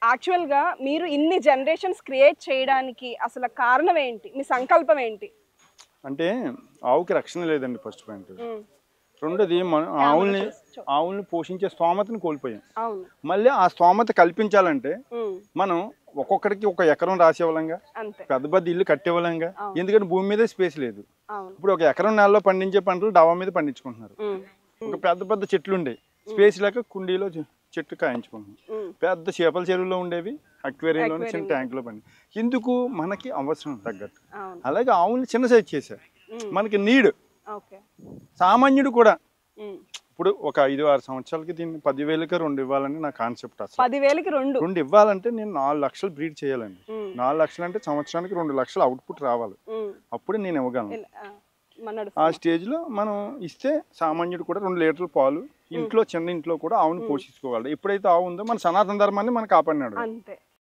యాక్చువల్గా మీరు ఇన్ని జనరేషన్స్ క్రియేట్ చేయడానికి అసలు కారణం ఏంటి, మీ సంకల్పం ఏంటి? అంటే ఆవుకి రక్షణ లేదండి ఫస్ట్ పాయింట్. రెండోది మనం ఆవుల్ని పోషించే స్తోమతని కోల్పోయాం. మళ్ళీ ఆ స్తోమత కల్పించాలంటే మనం ఒక్కొక్కడికి ఒక ఎకరం రాసేవాళ్ళంగా, పెద్ద పెద్ద ఇల్లు కట్టేవాళ్ళంగా. ఎందుకంటే భూమి మీద స్పేస్ లేదు. ఇప్పుడు ఒక ఎకరం నెలలో పండించే పంటలు డబ్బా మీద పండించుకుంటున్నారు. ఒక పెద్ద పెద్ద చెట్లు ఉండే స్పేస్ లేక కుండీలో చెట్టు కాయించుకుంటున్నాం. పెద్ద చేపల చెరువులో ఉండేవి అక్వేరియంలో చిన్న ట్యాంకులో పండి. ఎందుకు మనకి అవసరం తగ్గట్టు. అలాగే ఆవుల్ని చిన్న సైజ్ చేశారు. మనకి నీడ్ సామాన్యుడు కూడా ఇప్పుడు ఒక 5-6 సంవత్సరాలకి దీన్ని 10,000కి 2 ఇవ్వాలని నా కాన్సెప్ట్. అసలు 10,000కి 2 ఇవ్వాలంటే నేను 4 లక్షలు బ్రీడ్ చేయాలండి. 4 లక్షలు అంటే సంవత్సరానికి 2 లక్షలు అవుట్పుట్ రావాలి. అప్పుడే నేను ఇవ్వగలను. ఆ స్టేజ్ లో మనం ఇస్తే సామాన్యుడు కూడా 2 లీటర్ల పాలు ఇంట్లో చిన్న ఇంట్లో కూడా ఆవును పోషించుకోగలడు. ఎప్పుడైతే ఆవు ఉందో మన సనాతన ధర్మాన్ని మనం కాపాడినాడు.